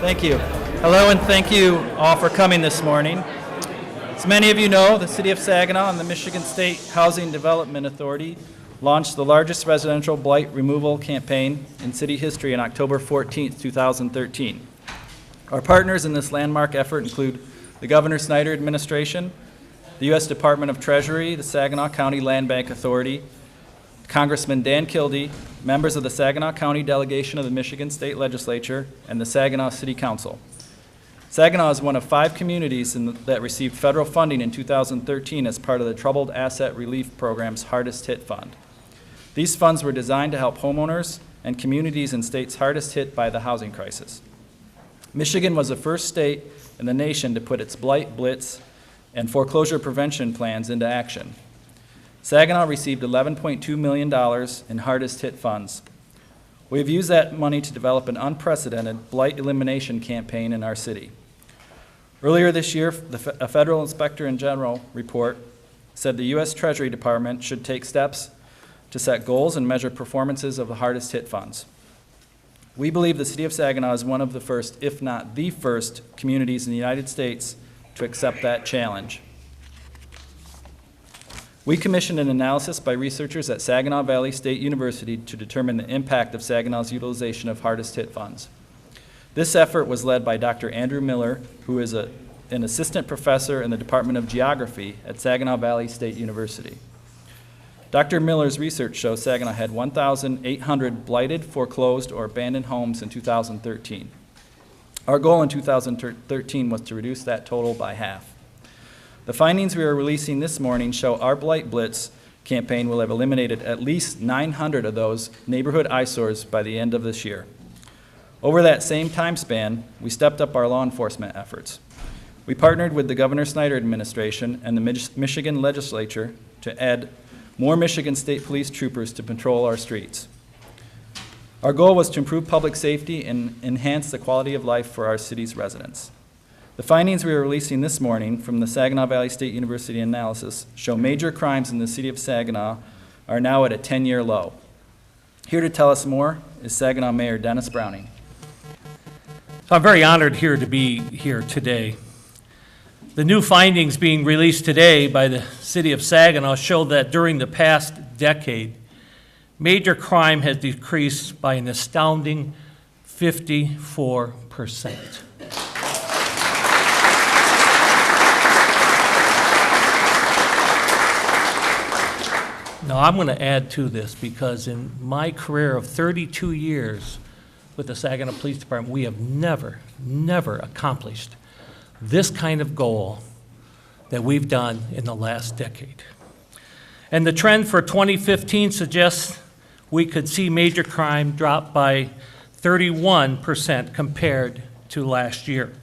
Thank you. Hello, and thank you all for coming this morning. As many of you know, the City of Saginaw and the Michigan State Housing Development Authority launched the largest residential blight removal campaign in city history on October 14, 2013. Our partners in this landmark effort include the Governor Snyder administration, the U.S. Department of Treasury, the Saginaw County Land Bank Authority, Congressman Dan Kildee, members of the Saginaw County delegation of the Michigan State Legislature, and the Saginaw City Council. Saginaw is one of 5 communities that received federal funding in 2013 as part of the Troubled Asset Relief Program's Hardest Hit Fund. These funds were designed to help homeowners and communities in states hardest hit by the housing crisis. Michigan was the first state in the nation to put its blight, blitz, and foreclosure prevention plans into action. Saginaw received $11.2 million in hardest hit funds. We have used that money to develop an unprecedented blight elimination campaign in our city. Earlier this year, a federal inspector general report said the U.S. Treasury Department should take steps to set goals and measure performances of the hardest hit funds. We believe the City of Saginaw is one of the first, if not the first, communities in the United States to accept that challenge. We commissioned an analysis by researchers at Saginaw Valley State University to determine the impact of Saginaw's utilization of hardest hit funds. This effort was led by Dr. Andrew Miller, who is an assistant professor in the Department of Geography at Saginaw Valley State University. Dr. Miller's research shows Saginaw had 1,800 blighted, foreclosed, or abandoned homes in 2013. Our goal in 2013 was to reduce that total by half. The findings we are releasing this morning show our Blight Blitz campaign will have eliminated at least 900 of those neighborhood eyesores by the end of this year. Over that same time span, we stepped up our law enforcement efforts. We partnered with the Governor Snyder administration and the Michigan legislature to add more Michigan State Police troopers to patrol our streets. Our goal was to improve public safety and enhance the quality of life for our city's residents. The findings we are releasing this morning from the Saginaw Valley State University analysis show major crimes in the city of Saginaw are now at a 10-year low. Here to tell us more is Saginaw Mayor Dennis Browning. So I'm very honored to be here today. The new findings being released today by the city of Saginaw show that during the past decade, major crime has decreased by an astounding 54%. Now, I'm going to add to this because in my career of 32 years with the Saginaw Police Department, we have never accomplished this kind of goal that we've done in the last decade. And the trend for 2015 suggests we could see major crime drop by 31% compared to last year.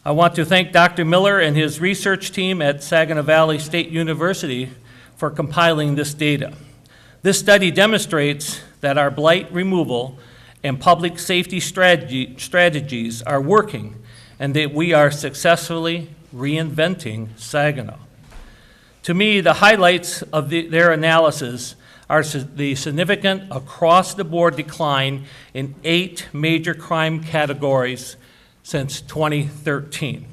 I want to thank Dr. Miller and his research team at Saginaw Valley State University for compiling this data. This study demonstrates that our blight removal and public safety strategies are working and that we are successfully reinventing Saginaw. To me, the highlights of their analysis are the significant across-the-board decline in 8 major crime categories since 2013.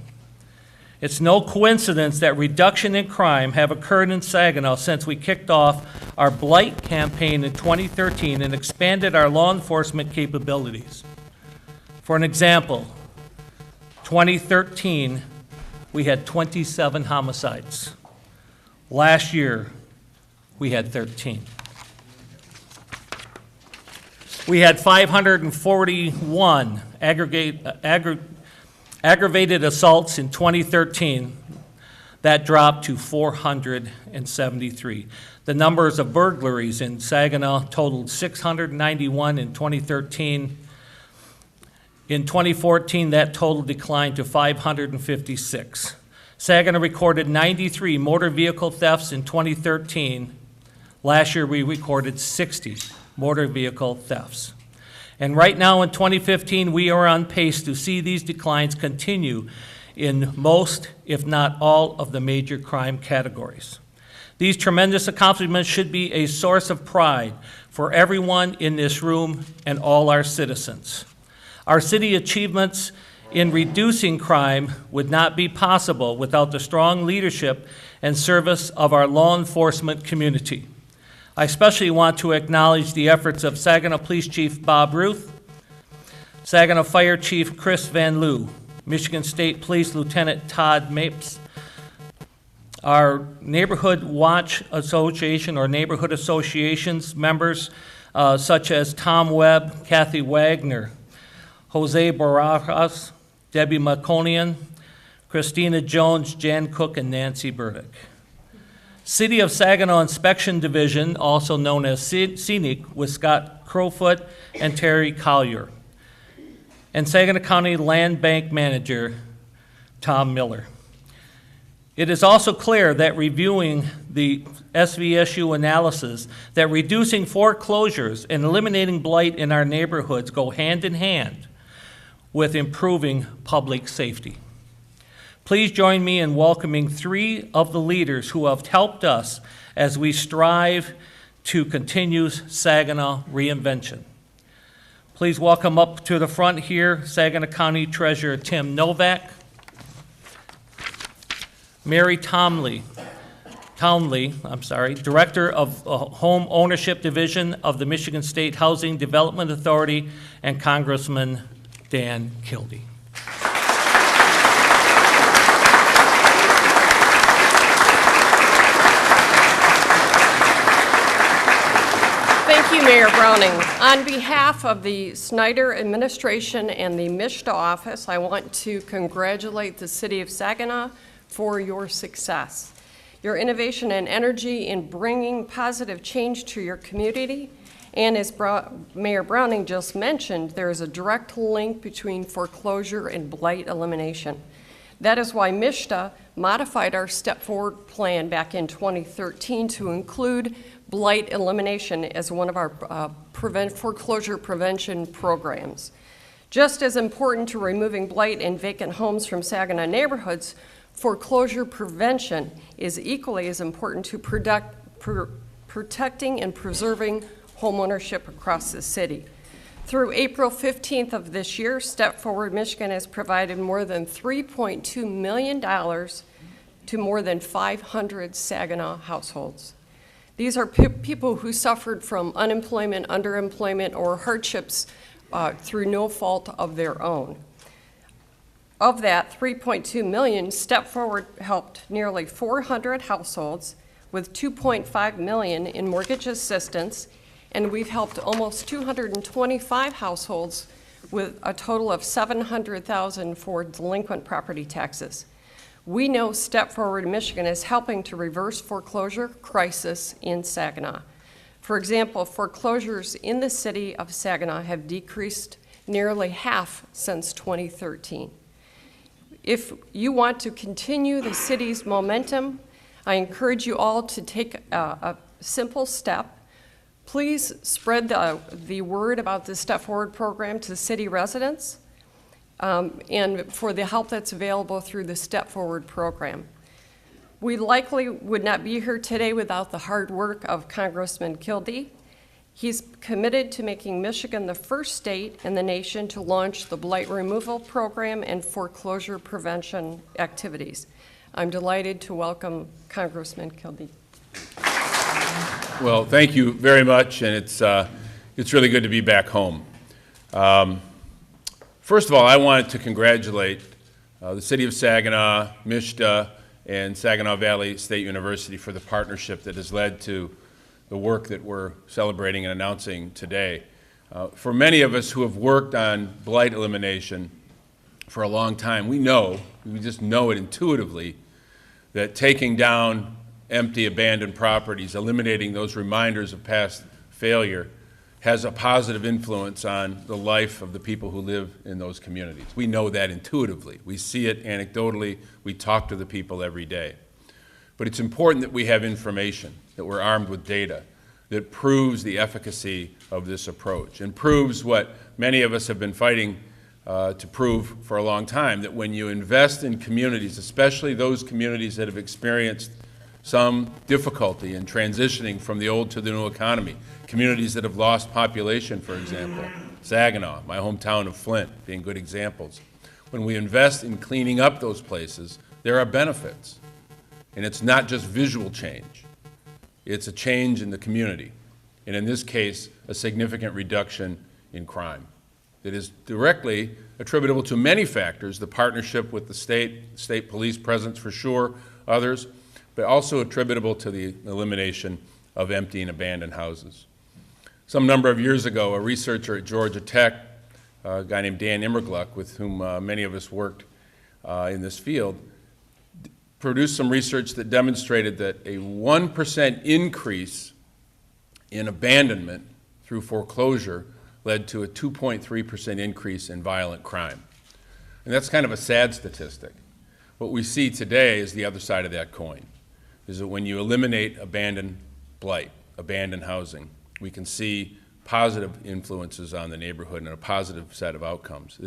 It's no coincidence that reduction in crime have occurred in Saginaw since we kicked off our blight campaign in 2013 and expanded our law enforcement capabilities. For an example, 2013, we had 27 homicides. Last year, we had 13. We had 541 aggravated assaults in 2013. That dropped to 473. The numbers of burglaries in Saginaw totaled 691 in 2013. In 2014, that total declined to 556. Saginaw recorded 93 motor vehicle thefts in 2013. Last year, we recorded 60 motor vehicle thefts. And right now in 2015, we are on pace to see these declines continue in most, if not all, of the major crime categories. These tremendous accomplishments should be a source of pride for everyone in this room and all our citizens. Our city achievements in reducing crime would not be possible without the strong leadership and service of our law enforcement community. I especially want to acknowledge the efforts of Saginaw Police Chief Bob Ruth, Saginaw Fire Chief Chris Van Loo, Michigan State Police Lieutenant Todd Mapes, our Neighborhood Watch Association or Neighborhood Associations members such as Tom Webb, Kathy Wagner, Jose Barajas, Debbie Maconian, Christina Jones, Jan Cook, and Nancy Burdick. City of Saginaw Inspection Division, also known as Scenic, with Scott Crowfoot and Terry Collier. And Saginaw County Land Bank Manager, Tom Miller. It is also clear that reviewing the SVSU analysis that reducing foreclosures and eliminating blight in our neighborhoods go hand in hand with improving public safety. Please join me in welcoming 3 of the leaders who have helped us as we strive to continue Saginaw reinvention. Please welcome up to the front here Saginaw County Treasurer Tim Novak, Mary Townley, Director of Home Ownership Division of the Michigan State Housing Development Authority, and Congressman Dan Kildee. Thank you, Mayor Browning. On behalf of the Snyder administration and the MISHDA office, I want to congratulate the City of Saginaw for your success. Your innovation and energy in bringing positive change to your community. And as Mayor Browning just mentioned, there is a direct link between foreclosure and blight elimination. That is why MISHDA modified our Step Forward plan back in 2013 to include blight elimination as one of our foreclosure prevention programs. Just as important to removing blight and vacant homes from Saginaw neighborhoods, foreclosure prevention is equally as important to protecting and preserving homeownership across the city. Through April 15th of this year, Step Forward Michigan has provided more than $3.2 million to more than 500 Saginaw households. These are people who suffered from unemployment, underemployment, or hardships through no fault of their own. Of that $3.2 million, Step Forward helped nearly 400 households with $2.5 million in mortgage assistance, and we've helped almost 225 households with a total of $700,000 for delinquent property taxes. We know Step Forward Michigan is helping to reverse foreclosure crisis in Saginaw. For example, foreclosures in the city of Saginaw have decreased nearly half since 2013. If you want to continue the city's momentum, I encourage you all to take a simple step. Please spread the word about the Step Forward program to city residents and for the help that's available through the Step Forward program. We likely would not be here today without the hard work of Congressman Kildee. He's committed to making Michigan the first state in the nation to launch the blight removal program and foreclosure prevention activities. I'm delighted to welcome Congressman Kildee. Well, thank you very much, and it's really good to be back home. First of all, I wanted to congratulate the City of Saginaw, MISHDA, and Saginaw Valley State University for the partnership that has led to the work that we're celebrating and announcing today. For many of us who have worked on blight elimination for a long time, we just know it intuitively, that taking down empty, abandoned properties, eliminating those reminders of past failure, has a positive influence on the life of the people who live in those communities. We know that intuitively. We see it anecdotally. We talk to the people every day. But it's important that we have information, that we're armed with data that proves the efficacy of this approach and proves what many of us have been fighting to prove for a long time, that when you invest in communities, especially those communities that have experienced some difficulty in transitioning from the old to the new economy, communities that have lost population, for example, Saginaw, my hometown of Flint, being good examples. When we invest in cleaning up those places, there are benefits. And it's not just visual change. It's a change in the community. And in this case, a significant reduction in crime. It is directly attributable to many factors, the partnership with the state police presence for sure, others, but also attributable to the elimination of empty and abandoned houses. Some number of years ago, a researcher at Georgia Tech, a guy named Dan Immergluck, with whom many of us worked in this field, produced some research that demonstrated that a 1% increase in abandonment through foreclosure led to a 2.3% increase in violent crime. And that's kind of a sad statistic. What we see today is the other side of that coin, is that when you eliminate abandoned blight, abandoned housing, we can see positive influences on the neighborhood and a positive set of outcomes.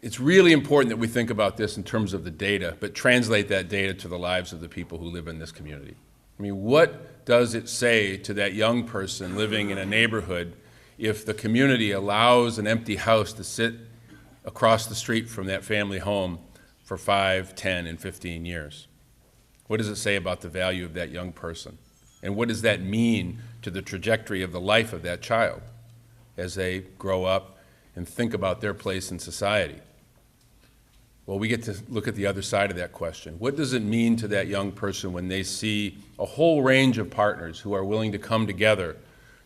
It's really important that we think about this in terms of the data, but translate that data to the lives of the people who live in this community. I mean, what does it say to that young person living in a neighborhood if the community allows an empty house to sit across the street from that family home for 5, 10, and 15 years? What does it say about the value of that young person? And what does that mean to the trajectory of the life of that child as they grow up and think about their place in society? Well, we get to look at the other side of that question. What does it mean to that young person when they see a whole range of partners who are willing to come together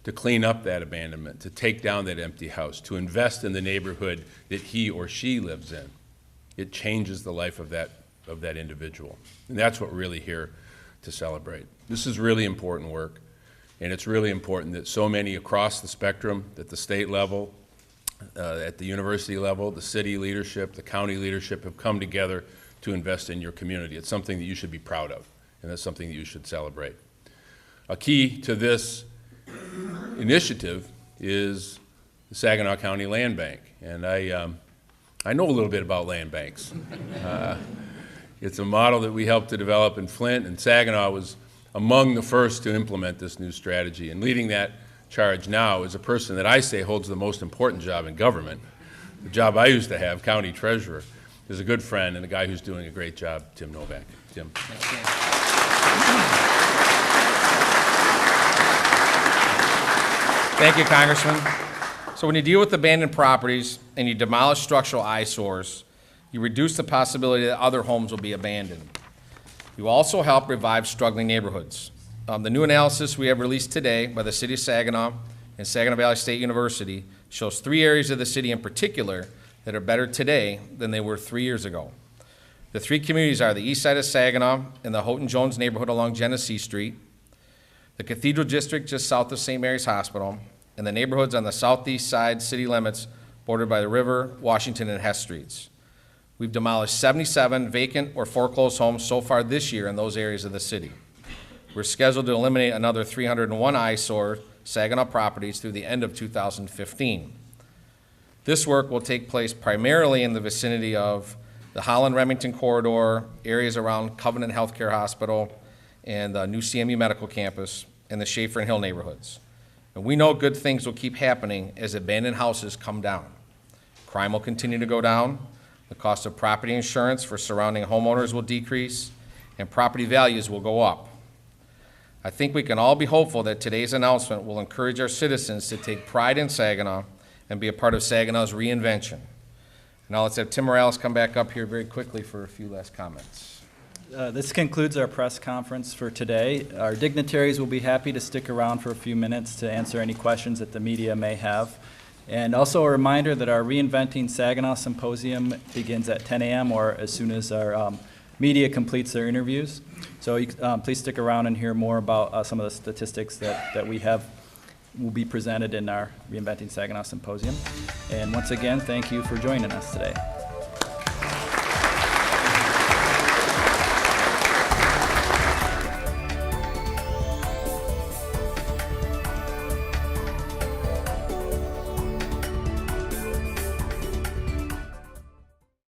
to clean up that abandonment, to take down that empty house, to invest in the neighborhood that he or she lives in? It changes the life of that individual. And that's what we're really here to celebrate. This is really important work, and it's really important that so many across the spectrum, at the state level, at the university level, the city leadership, the county leadership have come together to invest in your community. It's something that you should be proud of, and that's something that you should celebrate. A key to this initiative is the Saginaw County Land Bank, and I know a little bit about land banks. It's a model that we helped to develop in Flint, and Saginaw was among the first to implement this new strategy. And leading that charge now is a person that I say holds the most important job in government. The job I used to have, county treasurer, is a good friend and a guy who's doing a great job, Tim Novak. Tim. Thank you, Congressman. So when you deal with abandoned properties and you demolish structural eyesores, you reduce the possibility that other homes will be abandoned. You also help revive struggling neighborhoods. The new analysis we have released today by the City of Saginaw and Saginaw Valley State University shows 3 areas of the city in particular that are better today than they were 3 years ago. The 3 communities are the east side of Saginaw and the Houghton Jones neighborhood along Genesee Street, the Cathedral District just south of St. Mary's Hospital, and the neighborhoods on the southeast side city limits bordered by the River, Washington, and Hess Streets. We've demolished 77 vacant or foreclosed homes so far this year in those areas of the city. We're scheduled to eliminate another 301 eyesore Saginaw properties through the end of 2015. This work will take place primarily in the vicinity of the Holland-Remington corridor, areas around Covenant Healthcare Hospital, and the new CMU Medical Campus, and the Schaefer and Hill neighborhoods. And we know good things will keep happening as abandoned houses come down. Crime will continue to go down, the cost of property insurance for surrounding homeowners will decrease, and property values will go up. I think we can all be hopeful that today's announcement will encourage our citizens to take pride in Saginaw and be a part of Saginaw's reinvention. Now let's have Tim Morales come back up here very quickly for a few last comments. This concludes our press conference for today. Our dignitaries will be happy to stick around for a few minutes to answer any questions that the media may have. And also a reminder that our Reinventing Saginaw Symposium begins at 10 a.m. or as soon as our media completes their interviews. So please stick around and hear more about some of the statistics that we have will be presented in our Reinventing Saginaw Symposium. And once again, thank you for joining us today.